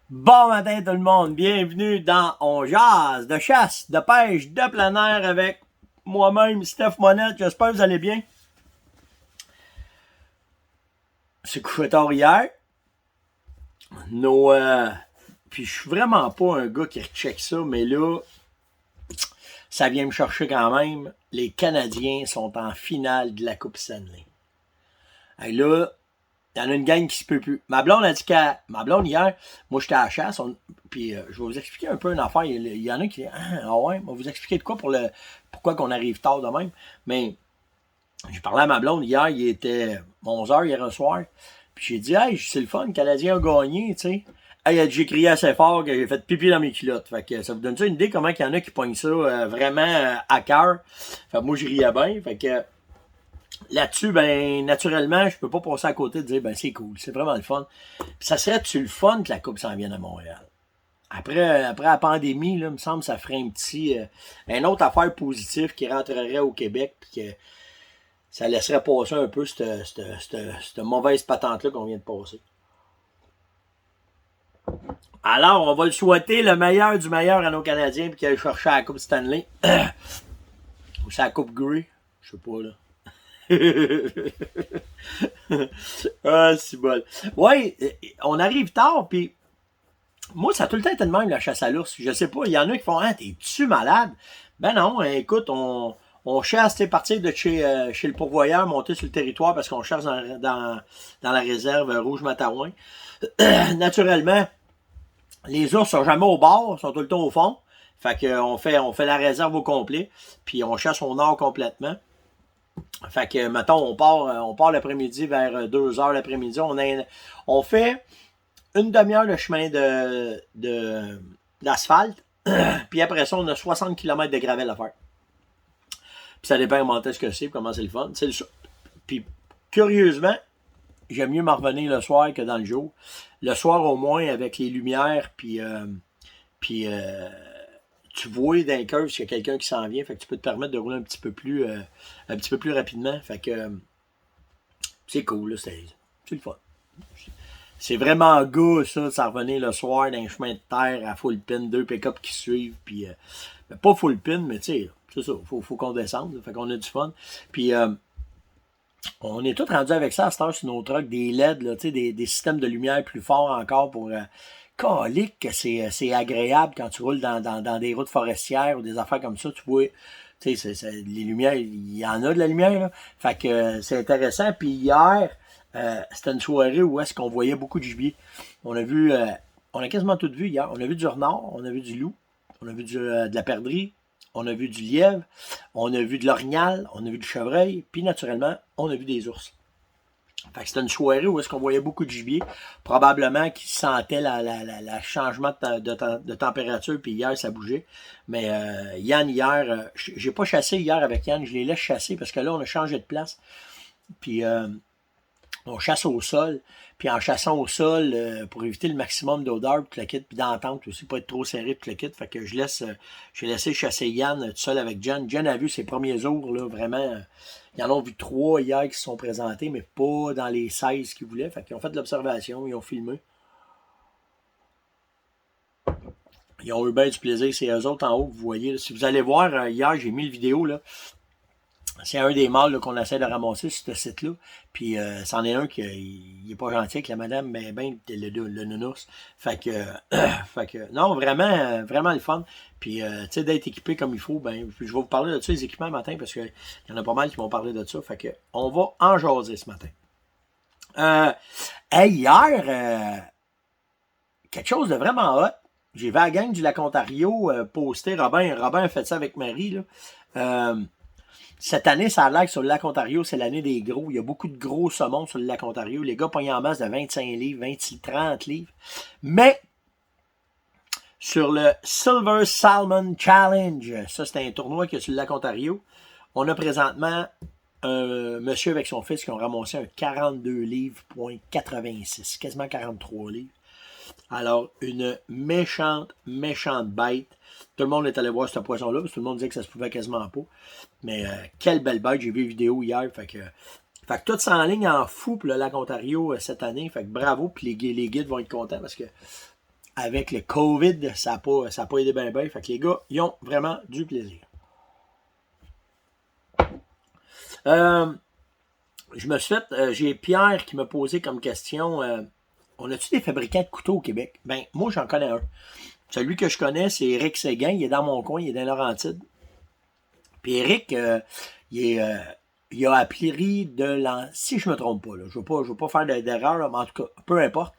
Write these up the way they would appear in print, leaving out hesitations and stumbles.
Bon matin tout le monde, bienvenue dans On Jase de chasse, de pêche, de plein air avec moi-même, Steph Monette, j'espère que vous allez bien. C'est couché tard hier. Puis je suis vraiment pas un gars qui recheck ça, mais là, ça vient me chercher quand même. Les Canadiens sont en finale de la Coupe Stanley. Et là, il y en a une gang qui se peut plus. Ma blonde a dit ma blonde hier, moi j'étais à la chasse, puis je vais vous expliquer un peu une affaire. Il y en a qui disent ah ouais, on va vous expliquer de quoi pourquoi qu'on arrive tard de même. Mais j'ai parlé à ma blonde hier, il était 11h hier soir. Puis j'ai dit hey, c'est le fun, le Canadien a gagné, tu sais. Hey, j'ai crié assez fort que j'ai fait pipi dans mes culottes. Fait que ça vous donne ça une idée comment il y en a qui pognent ça vraiment à cœur. Fait que moi je riais bien. Fait que là-dessus, ben, naturellement, je peux pas passer à côté de dire, ben, c'est cool, c'est vraiment le fun. Puis ça serait-tu le fun que la Coupe s'en vienne à Montréal? Après la pandémie, là, il me semble que ça ferait une autre affaire positive qui rentrerait au Québec, puis que ça laisserait passer un peu cette mauvaise patente-là qu'on vient de passer. Alors, on va le souhaiter le meilleur du meilleur à nos Canadiens, puis qu'ils aillent chercher la Coupe Stanley. Ou c'est la Coupe Grey, je sais pas, là. Ah, c'est bon. Ouais, on arrive tard, puis moi, ça a tout le temps été de même, la chasse à l'ours. Je sais pas, il y en a qui font, ah, t'es-tu malade? Ben non, écoute, on chasse, t'es partir de chez le pourvoyeur, monter sur le territoire parce qu'on chasse dans la réserve Rouge-Matawan. Naturellement, les ours sont jamais au bord, sont tout le temps au fond. Fait qu'on on fait la réserve au complet, puis on chasse au nord complètement. Fait que, mettons, on part l'après-midi vers 2h l'après-midi. On fait une demi-heure de chemin d'asphalte. Puis après ça, on a 60 km de gravel à faire. Puis ça dépend comment est-ce que c'est, comment c'est le fun. Puis, curieusement, j'aime mieux m'en revenir le soir que dans le jour. Le soir, au moins, avec les lumières, puis tu vois d'un curve s'il y a quelqu'un qui s'en vient, fait que tu peux te permettre de rouler un petit peu plus rapidement. Fait que c'est cool, là, c'est le fun. C'est vraiment goût, ça, de s'en revenir le soir dans un chemin de terre à full pin, deux pick-up qui suivent, puis pas full pin, mais tu sais, c'est ça, faut qu'on descende, fait qu'on a du fun. Puis on est tous rendus avec ça à cette heure sur nos trucks, des LED, là, des systèmes de lumière plus forts encore pour calique que c'est agréable quand tu roules dans des routes forestières ou des affaires comme ça, tu vois. Tu sais, les lumières, il y en a de la lumière, là. Fait que c'est intéressant. Puis hier, c'était une soirée où est-ce qu'on voyait beaucoup de gibier. On a quasiment tout vu hier. On a vu du renard, on a vu du loup, on a vu de la perdrix, on a vu du lièvre, on a vu de l'orignal, on a vu du chevreuil, puis naturellement, on a vu des ours. Fait que c'était une soirée où est-ce qu'on voyait beaucoup de gibier, probablement qu'ils sentaient la changement de température, puis hier, ça bougeait. Mais Yann, hier, j'ai pas chassé hier avec Yann, je les laisse chasser parce que là, on a changé de place. Puis on chasse au sol. Puis en chassant au sol, pour éviter le maximum d'odeur, puis le kit, puis d'entente aussi, pas être trop serré, puis le kit. Fait que j'ai laissé chasser Yann tout seul avec Jen. Jen a vu ses premiers jours, là, vraiment. Ils en ont vu 3 hier qui se sont présentés, mais pas dans les 16 qu'ils voulaient. Fait qu'ils ont fait de l'observation, ils ont filmé. Ils ont eu bien du plaisir. C'est eux autres en haut que vous voyez. Là. Si vous allez voir, hier, j'ai mis le vidéo, là. C'est un des mâles là, qu'on essaie de ramasser sur ce site-là. Puis c'en est un qui il est pas gentil avec la madame, mais ben le nounours. Fait que non, vraiment, vraiment le fun. Puis tu sais, d'être équipé comme il faut, ben je vais vous parler de ça, les équipements matin, parce qu'il y en a pas mal qui vont parler de ça. Fait que on va en jaser ce matin. Hier, quelque chose de vraiment hot. J'ai vu la gang du Lac-Ontario poster. Robin a fait ça avec Marie, là. Cette année, ça a l'air que sur le lac Ontario, c'est l'année des gros. Il y a beaucoup de gros saumons sur le lac Ontario. Les gars pognent en masse de 25 livres, 26, 30 livres. Mais, sur le Silver Salmon Challenge, ça c'est un tournoi qu'il y a sur le lac Ontario, on a présentement un monsieur avec son fils qui ont ramassé un 42 livres, point 86, quasiment 43 livres. Alors, une méchante bête. Tout le monde est allé voir ce poisson-là, parce que tout le monde disait que ça se pouvait quasiment pas. Mais quelle belle bête, j'ai vu une vidéo hier. Fait que tout ça en ligne en fou pour le lac Ontario cette année. Fait que bravo, puis les guides vont être contents parce que avec le COVID, ça n'a pas aidé bien. Fait que les gars, ils ont vraiment du plaisir. Je me suis fait, j'ai Pierre qui m'a posé comme question, on a-tu des fabricants de couteaux au Québec? Ben, moi, j'en connais un. Celui que je connais, c'est Éric Séguin. Il est dans mon coin, il est dans Laurentides. Puis Éric, il a appris de l'an... Si je me trompe pas, là, je ne veux pas faire d'erreur, mais en tout cas, peu importe.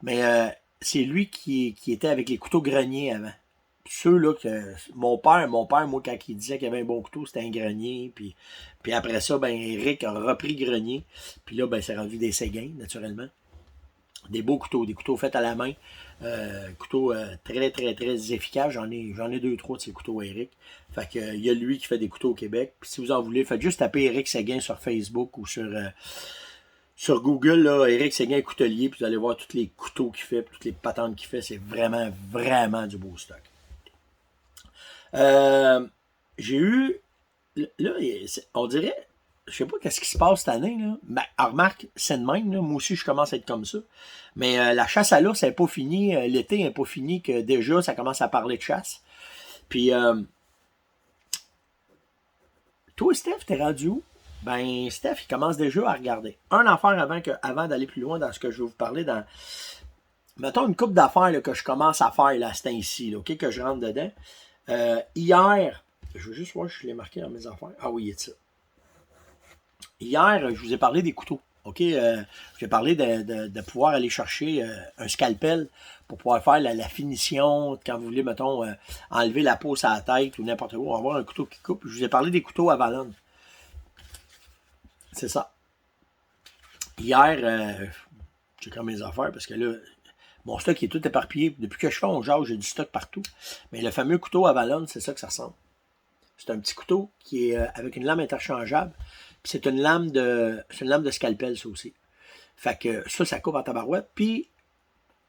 Mais c'est lui qui était avec les couteaux greniers avant. Ceux là que mon père, moi, quand il disait qu'il y avait un bon couteau, c'était un grenier. Puis après ça, ben Éric a repris grenier. Puis là, ben, c'est rendu des Séguins, naturellement. Des beaux couteaux, des couteaux faits à la main. Couteaux très, très, très efficaces. J'en ai 2-3 de ces couteaux Éric. Fait que il y a lui qui fait des couteaux au Québec. Puis si vous en voulez, faites juste taper Éric Séguin sur Facebook ou sur Google, là, Éric Séguin coutelier, puis vous allez voir tous les couteaux qu'il fait, toutes les patentes qu'il fait. C'est vraiment, vraiment du beau stock. J'ai eu. Là, on dirait. Je sais pas qu'est-ce qui se passe cette année, là. Ben, remarque, c'est de même, là. Moi aussi, je commence à être comme ça. Mais la chasse à l'ours, elle n'est pas finie. L'été n'est pas fini, que déjà, ça commence à parler de chasse. Puis, toi, Steph, t'es rendu où? Ben, Steph, il commence déjà à regarder. Un affaire avant d'aller plus loin dans ce que je vais vous parler, mettons une couple d'affaires là, que je commence à faire là, à ce temps-ci, là, OK, que je rentre dedans. Hier, je veux juste voir si je l'ai marqué dans mes affaires. Ah oui, il est ça. Hier, je vous ai parlé des couteaux. OK? J'ai parlé de pouvoir aller chercher un scalpel pour pouvoir faire la finition quand vous voulez, mettons, enlever la peau sur la tête ou n'importe où, avoir un couteau qui coupe. Je vous ai parlé des couteaux à Valonne. C'est ça. Hier, j'ai comme mes affaires parce que là, mon stock est tout éparpillé. Depuis que je fais mon genre, j'ai du stock partout. Mais le fameux couteau à Valonne, c'est ça que ça ressemble. C'est un petit couteau qui est avec une lame interchangeable. Puis c'est une lame de scalpel, ça aussi. Fait que ça coupe en tabarouette. Puis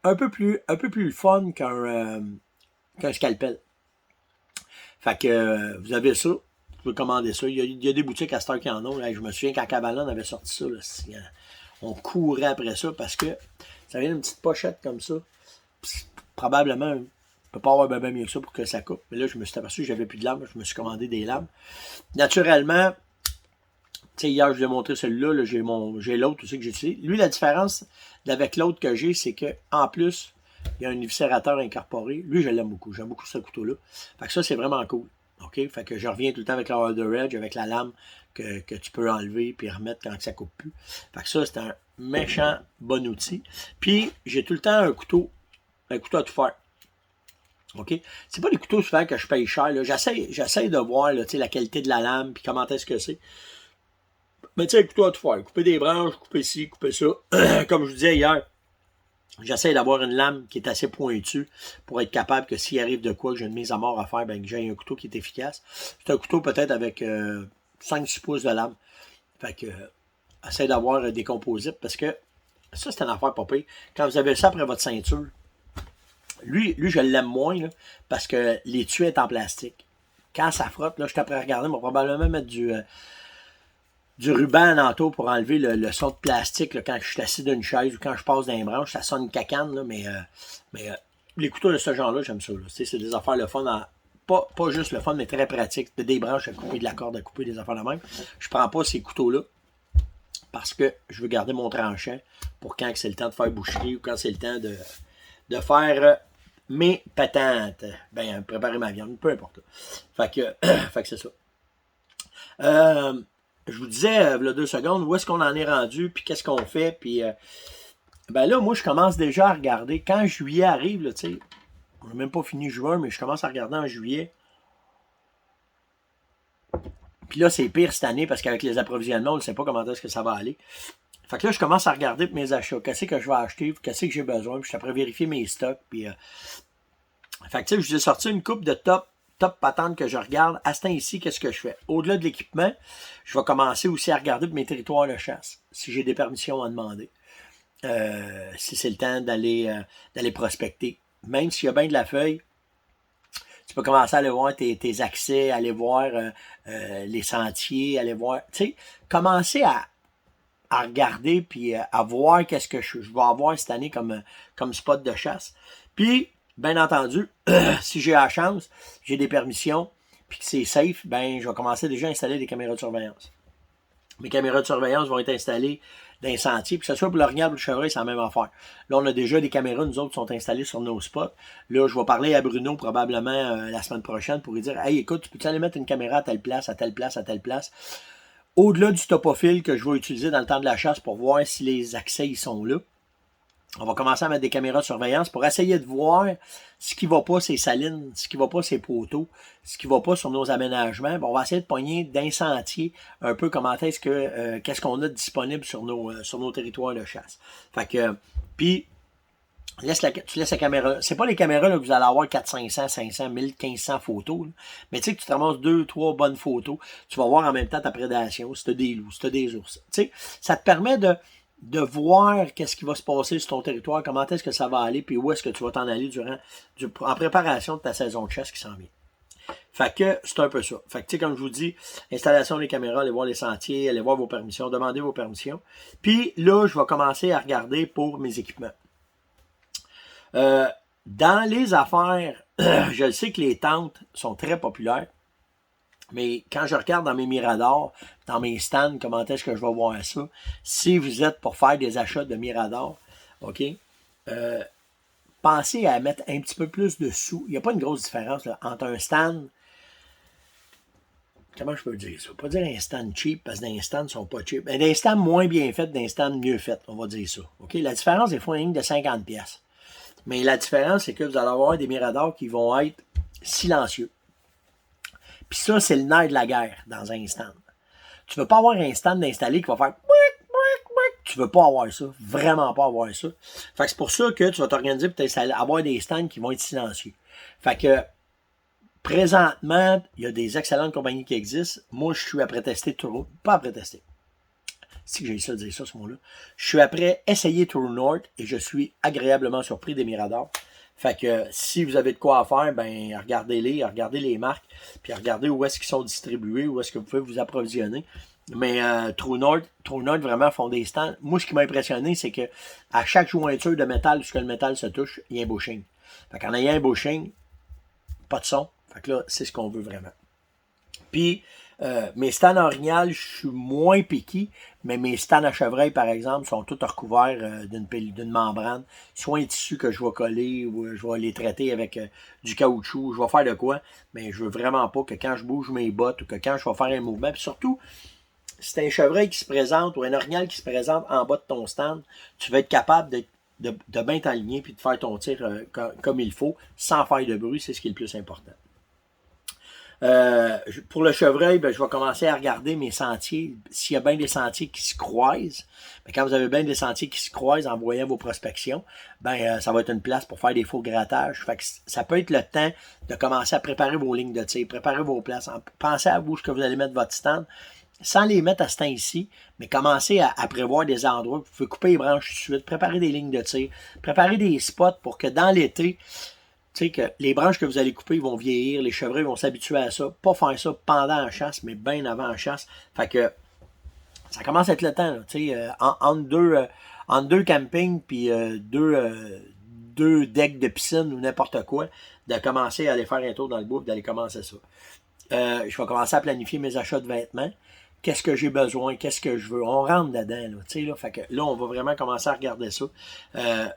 un peu plus le fun qu'un scalpel. Fait que vous avez ça. Vous pouvez commander ça. Il y a des boutiques à cette heure qui en ont. Là. Je me souviens quand Cavalon avait sorti ça. Là, on courait après ça parce que ça vient d'une petite pochette comme ça. Puis, probablement, on ne peut pas avoir bien mieux que ça pour que ça coupe. Mais là, je me suis aperçu que j'avais plus de lames. Je me suis commandé des lames. Naturellement, tu sais, hier, je vous ai montré celui-là. Là, j'ai l'autre aussi que j'ai utilisé. Lui, la différence avec l'autre que j'ai, c'est qu'en plus, il y a un éviscérateur incorporé. Lui, je l'aime beaucoup. J'aime beaucoup ce couteau-là. Fait que ça, c'est vraiment cool. OK? Fait que je reviens tout le temps avec la Holder Edge, avec la lame que tu peux enlever puis remettre quand ça coupe plus. Fait que ça, c'est un méchant bon outil. Puis, j'ai tout le temps un couteau à tout faire. OK? C'est pas des couteaux souvent que je paye cher. J'essaie de voir là, la qualité de la lame puis comment est-ce que c'est. Mais tu sais, un couteau à tout faire. Couper des branches, couper ci, couper ça. Comme je vous disais hier, j'essaie d'avoir une lame qui est assez pointue pour être capable que s'il arrive de quoi, que j'ai une mise à mort à faire, ben que j'ai un couteau qui est efficace. C'est un couteau peut-être avec 5-6 pouces de lame. Fait que essaye d'avoir des composites parce que ça, c'est une affaire pas pire. Quand vous avez ça après votre ceinture, lui je l'aime moins là, parce que l'étui est en plastique. Quand ça frotte, là, je suis après à regarder, on va probablement mettre du ruban en entour pour enlever le son de plastique là, quand je suis assis d'une chaise ou quand je passe dans les branches. Ça sonne cacane, là, mais les couteaux de ce genre-là, j'aime ça. Là. C'est des affaires le fun. Pas juste le fun, mais très pratique. Des branches à couper, de la corde à couper, des affaires de même. Je prends pas ces couteaux-là parce que je veux garder mon tranchant pour quand c'est le temps de faire boucherie ou quand c'est le temps de faire mes patentes. Ben, préparer ma viande, peu importe. Fait que c'est ça. Je vous disais, il y a 2 secondes, où est-ce qu'on en est rendu, puis qu'est-ce qu'on fait, puis ben là, moi, je commence déjà à regarder. Quand juillet arrive, là, tu sais, on n'a même pas fini juin, mais je commence à regarder en juillet. Puis là, c'est pire cette année, parce qu'avec les approvisionnements, on ne sait pas comment est-ce que ça va aller. Fait que là, je commence à regarder mes achats. Qu'est-ce que je vais acheter, qu'est-ce que j'ai besoin, puis je suis après vérifier mes stocks, puis... Fait que tu sais, je vous ai sorti une coupe de top patentes que je regarde. À ce temps-ci, qu'est-ce que je fais? Au-delà de l'équipement, je vais commencer aussi à regarder mes territoires de chasse, si j'ai des permissions à demander. Si c'est le temps d'aller prospecter. Même s'il y a bien de la feuille, tu peux commencer à aller voir tes accès, aller voir les sentiers, aller voir... Tu sais, commencer à regarder puis à voir qu'est-ce que je vais avoir cette année comme spot de chasse. Puis, bien entendu, si j'ai la chance, j'ai des permissions, puis que c'est safe, ben je vais commencer déjà à installer des caméras de surveillance. Mes caméras de surveillance vont être installées dans les sentiers, puis que ce soit pour l'orignal ou le chevreuil, c'est la même affaire. Là, on a déjà des caméras, nous autres, qui sont installées sur nos spots. Là, je vais parler à Bruno probablement la semaine prochaine pour lui dire « Hey, écoute, tu peux-tu aller mettre une caméra à telle place, à telle place, à telle place? » Au-delà du topophile que je vais utiliser dans le temps de la chasse pour voir si les accès ils sont là, on va commencer à mettre des caméras de surveillance pour essayer de voir ce qui va pas ces salines, ce qui va pas ces poteaux, ce qui va pas sur nos aménagements. Bon, on va essayer de pogner d'un sentier un peu comment est-ce que qu'est-ce qu'on a disponible sur nos territoires de chasse. Fait que puis tu laisses la caméra. C'est pas les caméras là, que vous allez avoir 400, 500, 500, 1000, 1500 photos. Là. Mais tu sais que tu te ramasses 2, 3 bonnes photos. Tu vas voir en même temps ta prédation, si tu as des loups, si tu as des ours. Tu sais, ça te permet de voir qu'est-ce qui va se passer sur ton territoire, comment est-ce que ça va aller, puis où est-ce que tu vas t'en aller en préparation de ta saison de chasse qui s'en vient. Fait que c'est un peu ça. Fait que tu sais, comme je vous dis, installation des caméras, allez voir les sentiers, allez voir vos permissions, demandez vos permissions. Puis là, je vais commencer à regarder pour mes équipements. Dans les affaires, je sais que les tentes sont très populaires, mais quand je regarde dans mes miradors, dans mes stands, comment est-ce que je vais voir ça? Si vous êtes pour faire des achats de miradors, OK, pensez à mettre un petit peu plus de sous. Il n'y a pas une grosse différence là, entre un stand. Comment je peux dire ça? Pas dire un stand cheap, parce que des stands ne sont pas cheap. Mais des stands moins bien faits, des stands mieux faits, on va dire ça. OK? La différence, des fois, une ligne de 50$. Mais la différence, c'est que vous allez avoir des miradors qui vont être silencieux. Puis ça, c'est le nerf de la guerre dans un stand. Tu ne veux pas avoir un stand installé qui va faire tu veux pas avoir ça. Vraiment pas avoir ça. Fait que c'est pour ça que tu vas t'organiser pour avoir des stands qui vont être silencieux. Fait que présentement, il y a des excellentes compagnies qui existent. Moi, je suis après tester True. Pas après tester. Si j'ai ça à dire ça, ce mot-là. Je suis après essayer True North et je suis agréablement surpris des miradors. Fait que si vous avez de quoi à faire, ben regardez-les, regardez les marques, puis regardez où est-ce qu'ils sont distribués, où est-ce que vous pouvez vous approvisionner. Mais True North vraiment font des stands. Moi, ce qui m'a impressionné, c'est que à chaque jointure de métal, jusqu'à le métal se touche, il y a un bushing. Fait qu'en ayant un bushing, pas de son. Fait que là, c'est ce qu'on veut vraiment. Puis, mes stands orignales, je suis moins piqué, mais mes stands à chevreuil, par exemple, sont tous recouverts d'une membrane, soit un tissu que je vais coller ou je vais les traiter avec du caoutchouc, je vais faire de quoi, mais je veux vraiment pas que quand je bouge mes bottes ou que quand je vais faire un mouvement, puis surtout, si c'est un chevreuil qui se présente ou un orignal qui se présente en bas de ton stand, tu vas être capable de bien t'aligner puis de faire ton tir comme il faut, sans faire de bruit, c'est ce qui est le plus important. Pour le chevreuil, ben, je vais commencer à regarder mes sentiers. S'il y a bien des sentiers qui se croisent, ben, quand vous avez bien des sentiers qui se croisent en voyant vos prospections, ben, ça va être une place pour faire des faux grattages. Fait que ça peut être le temps de commencer à préparer vos lignes de tir, préparer vos places. Pensez à vous ce que vous allez mettre votre stand, sans les mettre à ce temps-ci, mais commencez à prévoir des endroits où vous pouvez couper les branches tout de suite, préparer des lignes de tir, préparer des spots pour que dans l'été, tu sais que les branches que vous allez couper vont vieillir, les chevreuils vont s'habituer à ça. Pas faire ça pendant la chasse, mais bien avant la chasse. Fait que ça commence à être le temps. Tu sais, entre deux campings puis deux decks de piscine ou n'importe quoi, de commencer à aller faire un tour dans le bois et d'aller commencer ça. Je vais commencer à planifier mes achats de vêtements. Qu'est-ce que j'ai besoin, qu'est-ce que je veux. On rentre dedans, là, tu sais, là. Fait que là, on va vraiment commencer à regarder ça.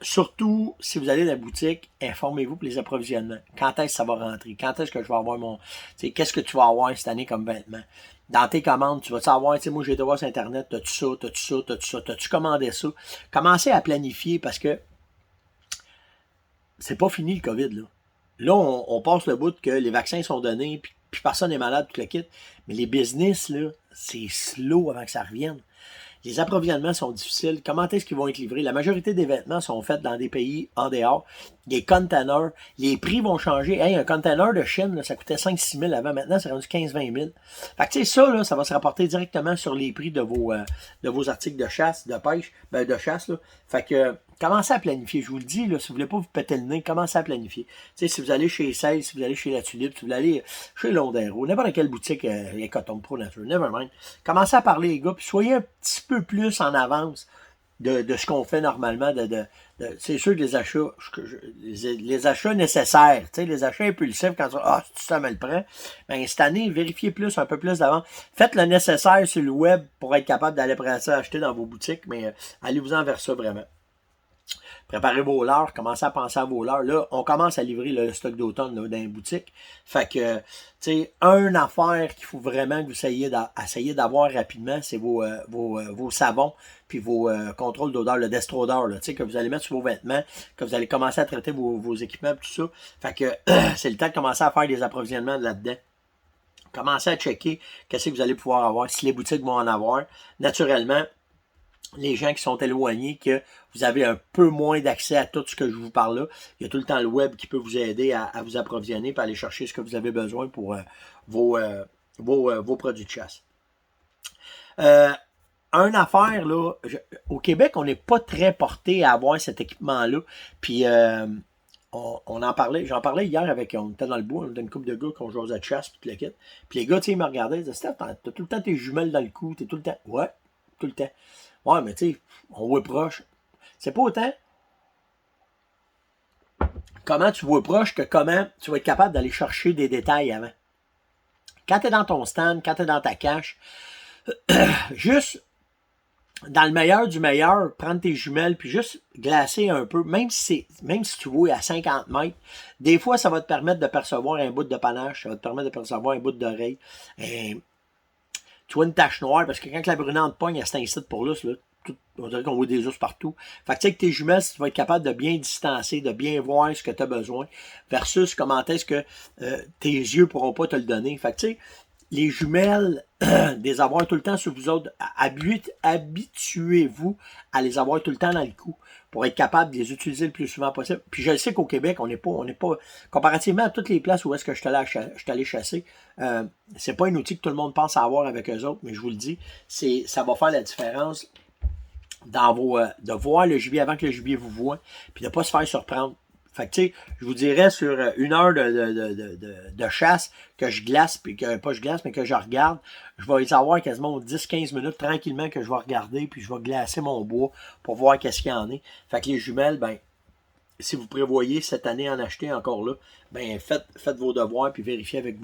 Surtout, si vous allez dans la boutique, informez-vous pour les approvisionnements. Quand est-ce que ça va rentrer? Quand est-ce que je vais avoir mon... Tu sais, qu'est-ce que tu vas avoir cette année comme vêtements? Dans tes commandes, tu vas savoir, tu sais, moi, j'ai été voir sur Internet, t'as-tu ça, t'as-tu ça, t'as-tu ça, t'as-tu commandé ça? Commencez à planifier parce que c'est pas fini le COVID, là. Là, on passe le bout que les vaccins sont donnés, puis personne n'est malade, tout le kit. Mais les business, là, c'est slow avant que ça revienne. Les approvisionnements sont difficiles. Comment est-ce qu'ils vont être livrés? La majorité des vêtements sont faits dans des pays en dehors. Les containers, les prix vont changer. Hey, un container de Chine, là, ça coûtait 5-6 000 avant. Maintenant, c'est rendu 15-20 000. Fait que, tu sais, ça, là, ça va se rapporter directement sur les prix de vos articles de chasse, de pêche, de chasse, là. Fait que, commencez à planifier. Je vous le dis, là, si vous voulez pas vous péter le nez, commencez à planifier. Tu sais, si vous allez chez 16, si vous allez chez La Tulipe, si vous allez chez Londero, n'importe quelle boutique, Ecoton Pro Nature, never mind. Commencez à parler, les gars, puis soyez un petit peu plus en avance de ce qu'on fait normalement. C'est sûr que les achats nécessaires, les achats impulsifs, quand ça me le prend, ben, cette année, vérifiez un peu plus d'avant. Faites le nécessaire sur le web pour être capable d'aller après ça acheter dans vos boutiques, mais allez-vous-en vers ça vraiment. Préparez vos leurres, commencez à penser à vos leurres. Là, on commence à livrer le stock d'automne dans les boutiques. Fait que, tu sais, une affaire qu'il faut vraiment que vous essayiez d'avoir rapidement, c'est vos savons puis vos contrôles d'odeur, le destrodeur, tu sais, que vous allez mettre sur vos vêtements, que vous allez commencer à traiter vos équipements, tout ça. Fait que c'est le temps de commencer à faire des approvisionnements là-dedans. Commencez à checker qu'est-ce que vous allez pouvoir avoir, si les boutiques vont en avoir. Naturellement, les gens qui sont éloignés, que vous avez un peu moins d'accès à tout ce que je vous parle là, il y a tout le temps le web qui peut vous aider à vous approvisionner et aller chercher ce que vous avez besoin pour vos produits de chasse. Une affaire, là, au Québec, on n'est pas très porté à avoir cet équipement-là. Puis on en parlait, j'en parlais hier avec, on était dans le bois, on était une couple de gars qui ont joué de chasse, puis le kit. Puis les gars, tu sais, ils me regardaient, ils disaient, Steph, t'as tout le temps tes jumelles dans le cou, t'es tout le temps. Ouais, tout le temps. Ouais, mais tu sais, on voit proche. C'est pas autant comment tu vois proche que comment tu vas être capable d'aller chercher des détails avant. Quand tu es dans ton stand, quand tu es dans ta cache, juste dans le meilleur du meilleur, prendre tes jumelles puis juste glacer un peu, même si tu vois à 50 mètres, des fois ça va te permettre de percevoir un bout de panache, ça va te permettre de percevoir un bout d'oreille. Tu vois une tache noire, parce que quand la brunante pogne, elle s'incite pour l'os, là. On dirait qu'on voit des os partout. Fait que tu sais que tes jumelles, tu vas être capable de bien distancer, de bien voir ce que tu as besoin, versus comment est-ce que tes yeux pourront pas te le donner. Fait que tu sais, les jumelles, les avoir tout le temps sur vous autres, habituez-vous à les avoir tout le temps dans le cou pour être capable de les utiliser le plus souvent possible. Puis je sais qu'au Québec, on n'est pas, comparativement à toutes les places où est-ce que je suis allé chasser, c'est pas un outil que tout le monde pense à avoir avec eux autres, mais je vous le dis, ça va faire la différence dans de voir le gibier avant que le gibier vous voie, puis de ne pas se faire surprendre. Fait que, tu sais, je vous dirais sur une heure de chasse que je glace, puis que, pas je glace, mais que je regarde, je vais les avoir quasiment 10-15 minutes tranquillement que je vais regarder, puis je vais glacer mon bois pour voir qu'est-ce qu'il y en est. Fait que les jumelles, ben, si vous prévoyez cette année en acheter encore là, ben, faites vos devoirs, puis vérifiez avec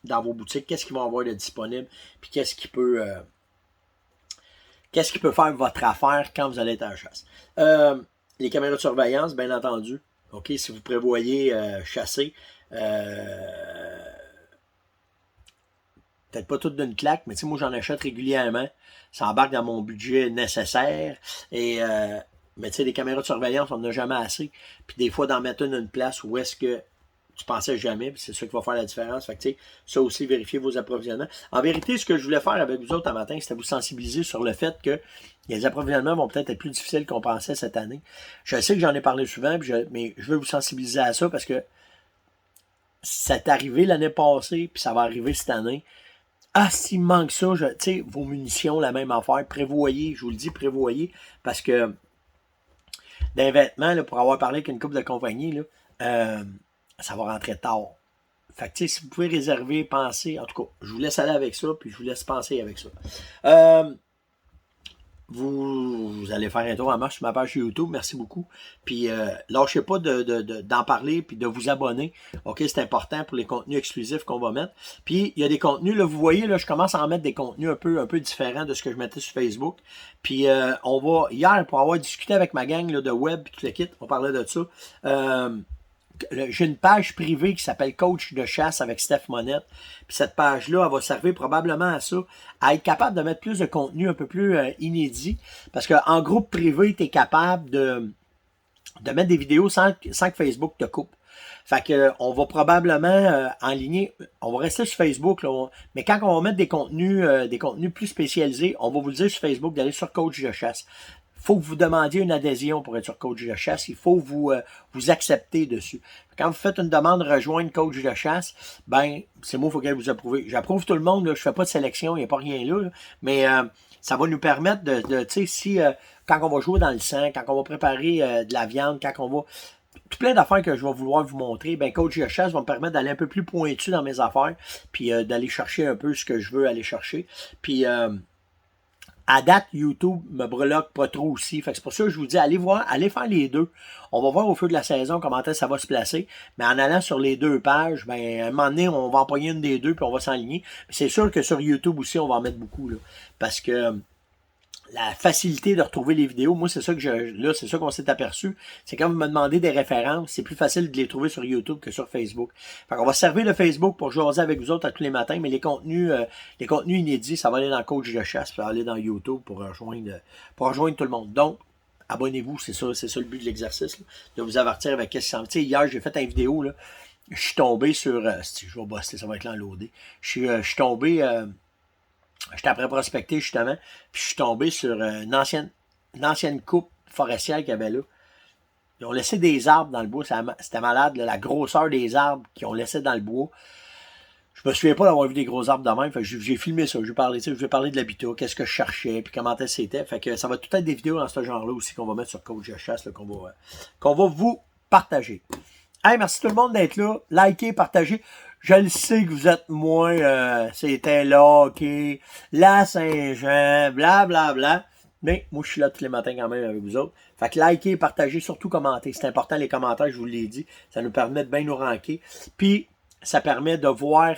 dans vos boutiques qu'est-ce qu'ils vont avoir de disponible, puis qu'est-ce qui peut faire votre affaire quand vous allez être à la chasse. Les caméras de surveillance, bien entendu. OK, si vous prévoyez chasser, peut-être pas tout d'une claque, mais tu sais, moi j'en achète régulièrement. Ça embarque dans mon budget nécessaire. Mais tu sais, les caméras de surveillance, on n'en a jamais assez. Puis des fois, d'en mettre une place où est-ce que tu pensais jamais, puis c'est ça qui va faire la différence. Fait que, tu sais, ça aussi, vérifiez vos approvisionnements. En vérité, ce que je voulais faire avec vous autres un matin, c'était vous sensibiliser sur le fait que les approvisionnements vont peut-être être plus difficiles qu'on pensait cette année. Je sais que j'en ai parlé souvent, mais je veux vous sensibiliser à ça parce que c'est arrivé l'année passée, puis ça va arriver cette année. Ah, s'il manque ça, tu sais, vos munitions, la même affaire, prévoyez, je vous le dis, prévoyez, parce que des vêtements, là, pour avoir parlé avec une couple de compagnies, là, ça va rentrer tard. Fait que, tu sais, si vous pouvez réserver, penser, en tout cas, je vous laisse aller avec ça, puis je vous laisse penser avec ça. Vous allez faire un tour en marche sur ma page YouTube, merci beaucoup. Puis lâchez pas d'en parler puis de vous abonner. OK, c'est important pour les contenus exclusifs qu'on va mettre. Puis il y a des contenus, là, vous voyez, là, je commence à en mettre des contenus un peu différents de ce que je mettais sur Facebook. Puis hier, pour avoir discuté avec ma gang là, de web et tout le kit, on parlait de ça. J'ai une page privée qui s'appelle Coach de chasse avec Steph Monette. Puis cette page-là, elle va servir probablement à ça, à être capable de mettre plus de contenu un peu plus inédit. Parce qu'en groupe privé, tu es capable de mettre des vidéos sans que Facebook te coupe. Fait que on va probablement enligner, on va rester sur Facebook, là, mais quand on va mettre des contenus plus spécialisés, on va vous le dire sur Facebook d'aller sur Coach de chasse. Il faut que vous demandiez une adhésion pour être sur Coach de chasse. Il faut vous accepter dessus. Quand vous faites une demande rejoindre Coach de chasse, ben c'est moi, il faut qu'elle vous approuve. J'approuve tout le monde, là, je fais pas de sélection, il n'y a pas rien là. Mais ça va nous permettre de tu sais, si quand on va jouer dans le sang, quand on va préparer de la viande, quand on va... Tout plein d'affaires que je vais vouloir vous montrer, ben Coach de chasse va me permettre d'aller un peu plus pointu dans mes affaires, puis d'aller chercher un peu ce que je veux aller chercher. Puis À date, YouTube me breloque pas trop aussi. Fait que c'est pour ça que je vous dis, allez voir, allez faire les deux. On va voir au feu de la saison comment ça va se placer. Mais en allant sur les deux pages, ben, à un moment donné, on va empoigner une des deux puis on va s'enligner. C'est sûr que sur YouTube aussi, on va en mettre beaucoup, là. Parce que la facilité de retrouver les vidéos, moi, c'est ça que c'est ça qu'on s'est aperçu. C'est quand vous me demandez des références, c'est plus facile de les trouver sur YouTube que sur Facebook. Fait qu'on va servir le Facebook pour jaser avec vous autres à tous les matins, mais les contenus inédits, ça va aller dans Coach de chasse, ça va aller dans YouTube pour rejoindre tout le monde. Donc, abonnez-vous, c'est ça le but de l'exercice, là, de vous avertir avec qu'est-ce qui s'en vient. Hier, j'ai fait une vidéo, là, je suis tombé sur, je vais bosser, ça va être là en loadé. Je suis tombé, j'étais après prospecter justement, puis je suis tombé sur une ancienne coupe forestière qu'il y avait là. Ils ont laissé des arbres dans le bois, c'était malade, là, la grosseur des arbres qu'ils ont laissé dans le bois. Je me souviens pas d'avoir vu des gros arbres de même, fait que j'ai filmé ça, je vais parler de l'habitat, qu'est-ce que je cherchais, puis comment c'était. Fait que ça va tout être des vidéos dans ce genre-là aussi qu'on va mettre sur Coach de chasse, là, qu'on va vous partager. Hey, merci tout le monde d'être là. Likez, partagez. Je le sais que vous êtes moins c'était là, ok, la Saint-Jean, blablabla. Mais moi, je suis là tous les matins quand même avec vous autres. Fait que likez, partagez, surtout commentez. C'est important les commentaires, je vous l'ai dit. Ça nous permet de bien nous ranker. Puis, ça permet de voir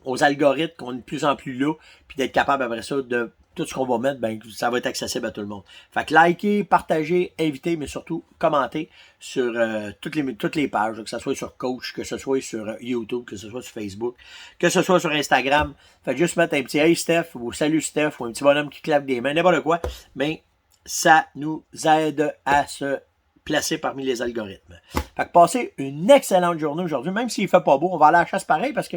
aux algorithmes qu'on est de plus en plus là, puis d'être capable après ça de tout ce qu'on va mettre, ben ça va être accessible à tout le monde. Fait que likez, partagez, invitez, mais surtout commentez sur toutes les pages, que ce soit sur Coach, que ce soit sur YouTube, que ce soit sur Facebook, que ce soit sur Instagram. Faites juste mettre un petit Hey Steph ou Salut Steph ou un petit bonhomme qui claque des mains, n'importe quoi, mais ça nous aide à se placer parmi les algorithmes. Fait que passez une excellente journée aujourd'hui, même s'il fait pas beau, on va aller à la chasse pareil parce que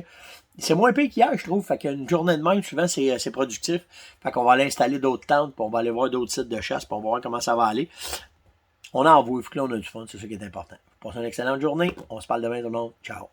c'est moins pire qu'hier, je trouve. Fait qu'une journée de même, souvent, c'est productif. Fait qu'on va aller installer d'autres tentes, puis on va aller voir d'autres sites de chasse, puis on va voir comment ça va aller. On en voit, là, on a du fun, c'est ça qui est important. Passez une excellente journée. On se parle demain tout le monde. Ciao.